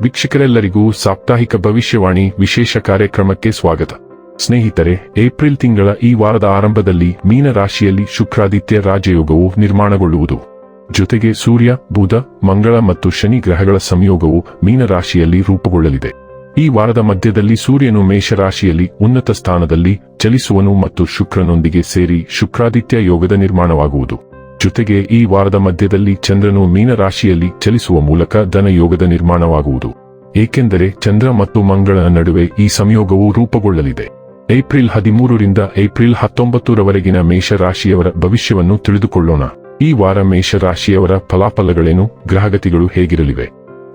ವೀಕ್ಷಕರೆಲ್ಲರಿಗೂ ಸಾಪ್ತಾಹಿಕ ಭವಿಷ್ಯವಾಣಿ ವಿಶೇಷ ಕಾರ್ಯಕ್ರಮಕ್ಕೆ ಸ್ವಾಗತ. ಸ್ನೇಹಿತರೆ, ಏಪ್ರಿಲ್ ತಿಂಗಳ ಈ ವಾರದ ಆರಂಭದಲ್ಲಿ ಮೀನ ರಾಶಿಯಲ್ಲಿ ಶುಕ್ರಾದಿತ್ಯ ರಾಜಯೋಗವು ನಿರ್ಮಾಣಗೊಳ್ಳುವುದು. ಜೊತೆಗೆ ಸೂರ್ಯ, ಬುಧ, ಮಂಗಳ ಮತ್ತು ಶನಿ ಗ್ರಹಗಳ ಸಂಯೋಗವು ಮೀನ ರಾಶಿಯಲ್ಲಿ ರೂಪುಗೊಳ್ಳಲಿದೆ. ಈ ವಾರದ ಮಧ್ಯದಲ್ಲಿ ಸೂರ್ಯನು ಮೇಷರಾಶಿಯಲ್ಲಿ ಉನ್ನತ ಸ್ಥಾನದಲ್ಲಿ ಚಲಿಸುವನು ಮತ್ತು ಶುಕ್ರನೊಂದಿಗೆ ಸೇರಿ ಶುಕ್ರಾದಿತ್ಯ ಯೋಗದ ನಿರ್ಮಾಣವಾಗುವುದು. ಜೊತೆಗೆ ಈ ವಾರದ ಮಧ್ಯದಲ್ಲಿ ಚಂದ್ರನು ಮೀನ ರಾಶಿಯಲ್ಲಿ ಚಲಿಸುವ ಮೂಲಕ ಧನ ಯೋಗದ ನಿರ್ಮಾಣವಾಗುವುದು. ಏಕೆಂದರೆ ಚಂದ್ರ ಮತ್ತು ಮಂಗಳನ ನಡುವೆ ಈ ಸಂಯೋಗವು ರೂಪುಗೊಳ್ಳಲಿದೆ. ಏಪ್ರಿಲ್ 13ರಿಂದ ಏಪ್ರಿಲ್ 19ರವರೆಗಿನ ಮೇಷರಾಶಿಯವರ ಭವಿಷ್ಯವನ್ನು ತಿಳಿದುಕೊಳ್ಳೋಣ. ಈ ವಾರ ಮೇಷರಾಶಿಯವರ ಫಲಾಫಲಗಳೇನು, ಗ್ರಹಗತಿಗಳು ಹೇಗಿರಲಿವೆ,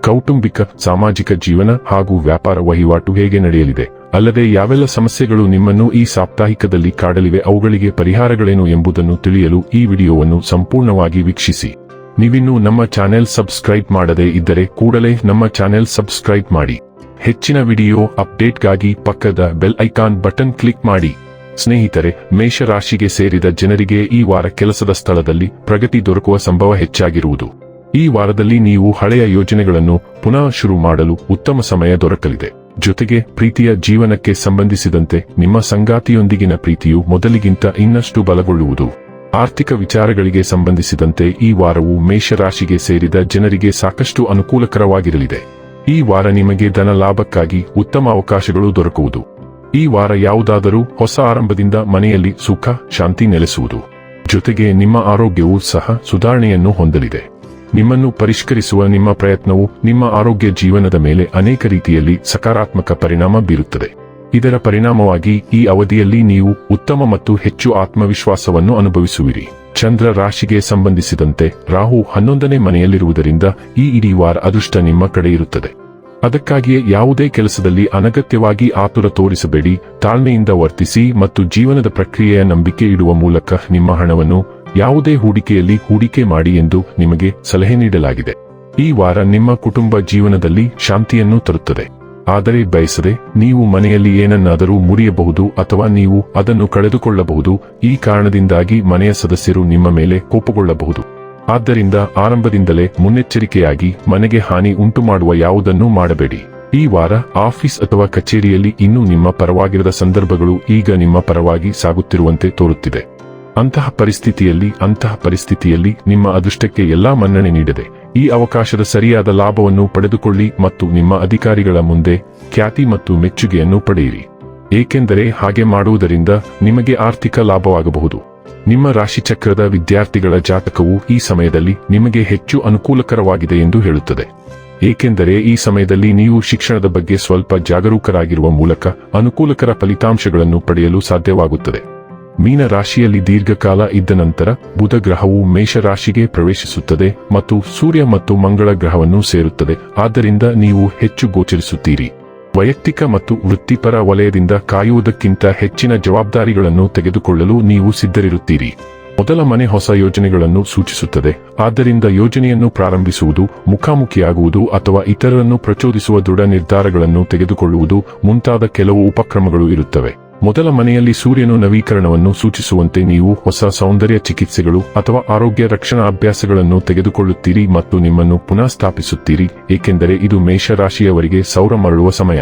ಕೌಟುಂಬಿಕ, ಸಾಮಾಜಿಕ ಜೀವನ ಹಾಗೂ ವ್ಯಾಪಾರ ವಹಿವಾಟು ಹೇಗೆ ನಡೆಯಲಿದೆ, ಅಲ್ಲದೆ ಯಾವೆಲ್ಲ ಸಮಸ್ಯೆಗಳು ನಿಮ್ಮನ್ನು ಈ ಸಾಪ್ತಾಹಿಕದಲ್ಲಿ ಕಾಡಲಿವೆ, ಅವುಗಳಿಗೆ ಪರಿಹಾರಗಳೇನು ಎಂಬುದನ್ನು ತಿಳಿಯಲು ಈ ವಿಡಿಯೋವನ್ನು ಸಂಪೂರ್ಣವಾಗಿ ವೀಕ್ಷಿಸಿ. ನೀವಿನ್ನೂ ನಮ್ಮ ಚಾನೆಲ್ ಸಬ್ಸ್ಕ್ರೈಬ್ ಮಾಡದೇ ಇದ್ದರೆ ಕೂಡಲೇ ನಮ್ಮ ಚಾನೆಲ್ ಸಬ್ಸ್ಕ್ರೈಬ್ ಮಾಡಿ. ಹೆಚ್ಚಿನ ವಿಡಿಯೋ ಅಪ್ಡೇಟ್ಗಾಗಿ ಪಕ್ಕದ ಬೆಲ್ ಐಕಾನ್ ಬಟನ್ ಕ್ಲಿಕ್ ಮಾಡಿ. ಸ್ನೇಹಿತರೆ, ಮೇಷರಾಶಿಗೆ ಸೇರಿದ ಜನರಿಗೆ ಈ ವಾರ ಕೆಲಸದ ಸ್ಥಳದಲ್ಲಿ ಪ್ರಗತಿ ದೊರಕುವ ಸಂಭವ ಹೆಚ್ಚಾಗಿರುವುದು. ಈ ವಾರದಲ್ಲಿ ನೀವು ಹಳೆಯ ಯೋಜನೆಗಳನ್ನು ಪುನಃ ಶುರು ಮಾಡಲು ಉತ್ತಮ ಸಮಯ ದೊರಕಲಿದೆ. ಜೊತೆಗೆ ಪ್ರೀತಿಯ ಜೀವನಕ್ಕೆ ಸಂಬಂಧಿಸಿದಂತೆ ನಿಮ್ಮ ಸಂಗಾತಿಯೊಂದಿಗಿನ ಪ್ರೀತಿಯು ಮೊದಲಿಗಿಂತ ಇನ್ನಷ್ಟು ಬಲಗೊಳ್ಳುವುದು. ಆರ್ಥಿಕ ವಿಚಾರಗಳಿಗೆ ಸಂಬಂಧಿಸಿದಂತೆ ಈ ವಾರವು ಮೇಷರಾಶಿಗೆ ಸೇರಿದ ಜನರಿಗೆ ಸಾಕಷ್ಟು ಅನುಕೂಲಕರವಾಗಿರಲಿದೆ. ಈ ವಾರ ನಿಮಗೆ ಧನ ಲಾಭಕ್ಕಾಗಿ ಉತ್ತಮ ಅವಕಾಶಗಳು ದೊರಕುವುದು. ಈ ವಾರ ಯಾವುದಾದರೂ ಹೊಸ ಆರಂಭದಿಂದ ಮನೆಯಲ್ಲಿ ಸುಖ, ಶಾಂತಿ ನೆಲೆಸುವುದು. ಜೊತೆಗೆ ನಿಮ್ಮ ಆರೋಗ್ಯವೂ ಸಹ ಸುಧಾರಣೆಯನ್ನು ಹೊಂದಲಿದೆ. ನಿಮ್ಮನ್ನು ಪರಿಷ್ಕರಿಸುವ ನಿಮ್ಮ ಪ್ರಯತ್ನವು ನಿಮ್ಮ ಆರೋಗ್ಯ ಜೀವನದ ಮೇಲೆ ಅನೇಕ ರೀತಿಯಲ್ಲಿ ಸಕಾರಾತ್ಮಕ ಪರಿಣಾಮ ಬೀರುತ್ತದೆ. ಇದರ ಪರಿಣಾಮವಾಗಿ ಈ ಅವಧಿಯಲ್ಲಿ ನೀವು ಉತ್ತಮ ಮತ್ತು ಹೆಚ್ಚು ಆತ್ಮವಿಶ್ವಾಸವನ್ನು ಅನುಭವಿಸುವಿರಿ. ಚಂದ್ರ ರಾಶಿಗೆ ಸಂಬಂಧಿಸಿದಂತೆ ರಾಹು 11ನೇ ಮನೆಯಲ್ಲಿರುವುದರಿಂದ ಈ ಇಡೀ ವಾರ ಅದೃಷ್ಟ ನಿಮ್ಮ ಕಡೆ ಇರುತ್ತದೆ. ಅದಕ್ಕಾಗಿಯೇ ಯಾವುದೇ ಕೆಲಸದಲ್ಲಿ ಅನಗತ್ಯವಾಗಿ ಆತುರ ತೋರಿಸಬೇಡಿ. ತಾಳ್ಮೆಯಿಂದ ವರ್ತಿಸಿ ಮತ್ತು ಜೀವನದ ಪ್ರಕ್ರಿಯೆಯ ನಂಬಿಕೆ ಇಡುವ ಮೂಲಕ ನಿಮ್ಮ ಹಣವನ್ನು ಯಾವುದೇ ಹೂಡಿಕೆಯಲ್ಲಿ ಹೂಡಿಕೆ ಮಾಡಿ ಎಂದು ನಿಮಗೆ ಸಲಹೆ ನೀಡಲಾಗಿದೆ. ಈ ವಾರ ನಿಮ್ಮ ಕುಟುಂಬ ಜೀವನದಲ್ಲಿ ಶಾಂತಿಯನ್ನು ತರುತ್ತದೆ. ಆದರೆ ಬಯಸದೆ ನೀವು ಮನೆಯಲ್ಲಿ ಏನನ್ನಾದರೂ ಮುರಿಯಬಹುದು ಅಥವಾ ನೀವು ಅದನ್ನು ಕಳೆದುಕೊಳ್ಳಬಹುದು. ಈ ಕಾರಣದಿಂದಾಗಿ ಮನೆಯ ಸದಸ್ಯರು ನಿಮ್ಮ ಮೇಲೆ ಕೋಪಗೊಳ್ಳಬಹುದು. ಆದ್ದರಿಂದ ಆರಂಭದಿಂದಲೇ ಮುನ್ನೆಚ್ಚರಿಕೆಯಾಗಿ ಮನೆಗೆ ಹಾನಿ ಉಂಟುಮಾಡುವ ಯಾವುದನ್ನೂ ಮಾಡಬೇಡಿ. ಈ ವಾರ ಆಫೀಸ್ ಅಥವಾ ಕಚೇರಿಯಲ್ಲಿ ಇನ್ನೂ ನಿಮ್ಮ ಪರವಾಗಿರದ ಸಂದರ್ಭಗಳು ಈಗ ನಿಮ್ಮ ಪರವಾಗಿ ಸಾಗುತ್ತಿರುವಂತೆ ತೋರುತ್ತಿದೆ. ಅಂತಹ ಪರಿಸ್ಥಿತಿಯಲ್ಲಿ ನಿಮ್ಮ ಅದೃಷ್ಟಕ್ಕೆ ಎಲ್ಲಾ ಮನ್ನಣೆ ನೀಡದೆ ಈ ಅವಕಾಶದ ಸರಿಯಾದ ಲಾಭವನ್ನು ಪಡೆದುಕೊಳ್ಳಿ ಮತ್ತು ನಿಮ್ಮ ಅಧಿಕಾರಿಗಳ ಮುಂದೆ ಖ್ಯಾತಿ ಮತ್ತು ಮೆಚ್ಚುಗೆಯನ್ನು ಪಡೆಯಿರಿ. ಏಕೆಂದರೆ ಹಾಗೆ ಮಾಡುವುದರಿಂದ ನಿಮಗೆ ಆರ್ಥಿಕ ಲಾಭವಾಗಬಹುದು. ನಿಮ್ಮ ರಾಶಿಚಕ್ರದ ವಿದ್ಯಾರ್ಥಿಗಳ ಜಾತಕವು ಈ ಸಮಯದಲ್ಲಿ ನಿಮಗೆ ಹೆಚ್ಚು ಅನುಕೂಲಕರವಾಗಿದೆ ಎಂದು ಹೇಳುತ್ತದೆ. ಏಕೆಂದರೆ ಈ ಸಮಯದಲ್ಲಿ ನೀವು ಶಿಕ್ಷಣದ ಬಗ್ಗೆ ಸ್ವಲ್ಪ ಜಾಗರೂಕರಾಗಿರುವ ಮೂಲಕ ಅನುಕೂಲಕರ ಫಲಿತಾಂಶಗಳನ್ನು ಪಡೆಯಲು ಸಾಧ್ಯವಾಗುತ್ತದೆ. ಮೀನ ರಾಶಿಯಲ್ಲಿ ದೀರ್ಘಕಾಲ ಇದ್ದ ನಂತರ ಬುಧ ಗ್ರಹವು ಮೇಷರಾಶಿಗೆ ಪ್ರವೇಶಿಸುತ್ತದೆ ಮತ್ತು ಸೂರ್ಯ ಮತ್ತು ಮಂಗಳ ಗ್ರಹವನ್ನು ಸೇರುತ್ತದೆ. ಆದ್ದರಿಂದ ನೀವು ಹೆಚ್ಚು ಗೋಚರಿಸುತ್ತೀರಿ. ವೈಯಕ್ತಿಕ ಮತ್ತು ವೃತ್ತಿಪರ ವಲಯದಿಂದ ಕಾಯುವುದಕ್ಕಿಂತ ಹೆಚ್ಚಿನ ಜವಾಬ್ದಾರಿಗಳನ್ನು ತೆಗೆದುಕೊಳ್ಳಲು ನೀವು ಸಿದ್ಧರಿರುತ್ತೀರಿ. ಮೊದಲ ಮನೆ ಹೊಸ ಯೋಜನೆಗಳನ್ನು ಸೂಚಿಸುತ್ತದೆ. ಆದ್ದರಿಂದ ಯೋಜನೆಯನ್ನು ಪ್ರಾರಂಭಿಸುವುದು, ಮುಖಾಮುಖಿಯಾಗುವುದು ಅಥವಾ ಇತರರನ್ನು ಪ್ರಚೋದಿಸುವ ದೃಢ ನಿರ್ಧಾರಗಳನ್ನು ತೆಗೆದುಕೊಳ್ಳುವುದು ಮುಂತಾದ ಕೆಲವು ಉಪಕ್ರಮಗಳು ಇರುತ್ತವೆ. ಮೊದಲ ಮನೆಯಲ್ಲಿ ಸೂರ್ಯನು ನವೀಕರಣವನ್ನು ಸೂಚಿಸುವಂತೆ ನೀವು ಹೊಸ ಸೌಂದರ್ಯ ಚಿಕಿತ್ಸೆಗಳು ಅಥವಾ ಆರೋಗ್ಯ ರಕ್ಷಣಾ ಅಭ್ಯಾಸಗಳನ್ನು ತೆಗೆದುಕೊಳ್ಳುತ್ತೀರಿ ಮತ್ತು ನಿಮ್ಮನ್ನು ಪುನಃ ಸ್ಥಾಪಿಸುತ್ತೀರಿ. ಏಕೆಂದರೆ ಇದು ಮೇಷರಾಶಿಯವರಿಗೆ ಸೌರ ಮರಳುವ ಸಮಯ.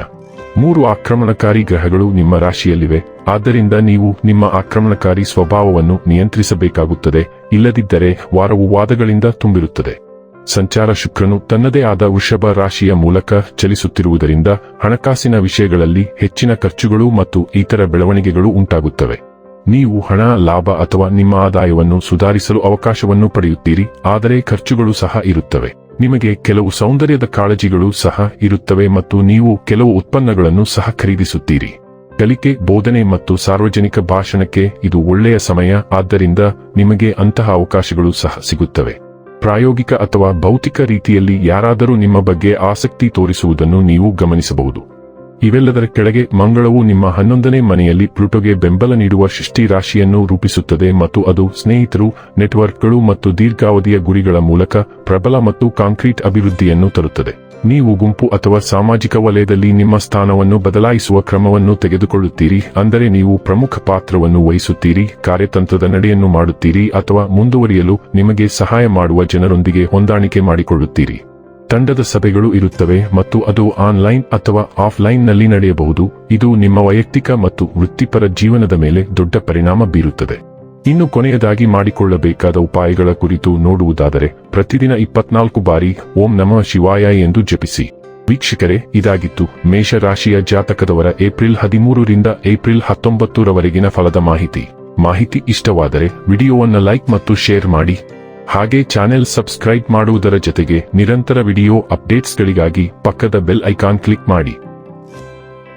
3 ಆಕ್ರಮಣಕಾರಿ ಗ್ರಹಗಳು ನಿಮ್ಮ ರಾಶಿಯಲ್ಲಿವೆ. ಆದ್ದರಿಂದ ನೀವು ನಿಮ್ಮ ಆಕ್ರಮಣಕಾರಿ ಸ್ವಭಾವವನ್ನು ನಿಯಂತ್ರಿಸಬೇಕಾಗುತ್ತದೆ. ಇಲ್ಲದಿದ್ದರೆ ವಾರವು ವಾದಗಳಿಂದ ತುಂಬಿರುತ್ತದೆ. ಸಂಚಾರ ಶುಕ್ರನು ತನ್ನದೇ ಆದ ವೃಷಭ ರಾಶಿಯ ಮೂಲಕ ಚಲಿಸುತ್ತಿರುವುದರಿಂದ ಹಣಕಾಸಿನ ವಿಷಯಗಳಲ್ಲಿ ಹೆಚ್ಚಿನ ಖರ್ಚುಗಳು ಮತ್ತು ಇತರ ಬೆಳವಣಿಗೆಗಳು ಉಂಟಾಗುತ್ತವೆ. ನೀವು ಹಣ, ಲಾಭ ಅಥವಾ ನಿಮ್ಮ ಆದಾಯವನ್ನು ಸುಧಾರಿಸಲು ಅವಕಾಶವನ್ನು ಪಡೆಯುತ್ತೀರಿ, ಆದರೆ ಖರ್ಚುಗಳು ಸಹ ಇರುತ್ತವೆ. ನಿಮಗೆ ಕೆಲವು ಸೌಂದರ್ಯದ ಕಾಳಜಿಗಳು ಸಹ ಇರುತ್ತವೆ ಮತ್ತು ನೀವು ಕೆಲವು ಉತ್ಪನ್ನಗಳನ್ನು ಸಹ ಖರೀದಿಸುತ್ತೀರಿ. ಕಲಿಕೆ, ಬೋಧನೆ ಮತ್ತು ಸಾರ್ವಜನಿಕ ಭಾಷಣಕ್ಕೆ ಇದು ಒಳ್ಳೆಯ ಸಮಯ. ಆದ್ದರಿಂದ ನಿಮಗೆ ಅಂತಹ ಅವಕಾಶಗಳು ಸಹ ಸಿಗುತ್ತವೆ. ಪ್ರಾಯೋಗಿಕ ಅಥವಾ ಭೌತಿಕ ರೀತಿಯಲ್ಲಿ ಯಾರಾದರೂ ನಿಮ್ಮ ಬಗ್ಗೆ ಆಸಕ್ತಿ ತೋರಿಸುವುದನ್ನು ನೀವು ಗಮನಿಸಬಹುದು. ಇವೆಲ್ಲದರ ಕೆಳಗೆ ಮಂಗಳವು ನಿಮ್ಮ 11ನೇ ಮನೆಯಲ್ಲಿ ಪ್ಲೂಟೋಗೆ ಬೆಂಬಲ ನೀಡುವ ಸೃಷ್ಟಿ ರಾಶಿಯನ್ನು ರೂಪಿಸುತ್ತದೆ ಮತ್ತು ಅದು ಸ್ನೇಹಿತರು, ನೆಟ್ವರ್ಕ್ಗಳು ಮತ್ತು ದೀರ್ಘಾವಧಿಯ ಗುರಿಗಳ ಮೂಲಕ ಪ್ರಬಲ ಮತ್ತು ಕಾಂಕ್ರೀಟ್ ಅಭಿವೃದ್ಧಿಯನ್ನು ತರುತ್ತದೆ. ನೀವು ಗುಂಪು ಅಥವಾ ಸಾಮಾಜಿಕ ವಲಯದಲ್ಲಿ ನಿಮ್ಮ ಸ್ಥಾನವನ್ನು ಬದಲಾಯಿಸುವ ಕ್ರಮವನ್ನು ತೆಗೆದುಕೊಳ್ಳುತ್ತೀರಿ. ಅಂದರೆ ನೀವು ಪ್ರಮುಖ ಪಾತ್ರವನ್ನು ವಹಿಸುತ್ತೀರಿ, ಕಾರ್ಯತಂತ್ರದ ನಡೆಯನ್ನು ಮಾಡುತ್ತೀರಿ ಅಥವಾ ಮುಂದುವರಿಯಲು ನಿಮಗೆ ಸಹಾಯ ಮಾಡುವ ಜನರೊಂದಿಗೆ ಹೊಂದಾಣಿಕೆ ಮಾಡಿಕೊಳ್ಳುತ್ತೀರಿ. ತಂಡದ ಸಭೆಗಳು ಇರುತ್ತವೆ ಮತ್ತು ಅದು ಆನ್ಲೈನ್ ಅಥವಾ ಆಫ್ಲೈನ್ನಲ್ಲಿ ನಡೆಯಬಹುದು. ಇದು ನಿಮ್ಮ ವೈಯಕ್ತಿಕ ಮತ್ತು ವೃತ್ತಿಪರ ಜೀವನದ ಮೇಲೆ ದೊಡ್ಡ ಪರಿಣಾಮ ಬೀರುತ್ತದೆ. ಇನ್ನು ಕೊನೆಯದಾಗಿ ಮಾಡಿಕೊಳ್ಳಬೇಕಾದ ಉಪಾಯಗಳ ಕುರಿತು ನೋಡುವುದಾದರೆ, ಪ್ರತಿದಿನ 24 ಬಾರಿ ಓಂ ನಮಃ ಶಿವಾಯ ಎಂದು ಜಪಿಸಿ. ವೀಕ್ಷಕರೇ, ಇದಾಗಿತ್ತು ಮೇಷರಾಶಿಯ ಜಾತಕದವರ ಏಪ್ರಿಲ್ 13 ರಿಂದ ಏಪ್ರಿಲ್ 19 ರವರೆಗಿನ ಫಲದ ಮಾಹಿತಿ ಇಷ್ಟವಾದರೆ ವಿಡಿಯೋವನ್ನು ಲೈಕ್ ಮತ್ತು ಶೇರ್ ಮಾಡಿ. ಹಾಗೆ ಚಾನೆಲ್ ಸಬ್ಸ್ಕ್ರೈಬ್ ಮಾಡುವುದರ ಜೊತೆಗೆ ನಿರಂತರ ವಿಡಿಯೋ ಅಪ್ಡೇಟ್ಸ್ಗಳಿಗಾಗಿ ಪಕ್ಕದ ಬೆಲ್ ಐಕಾನ್ ಕ್ಲಿಕ್ ಮಾಡಿ.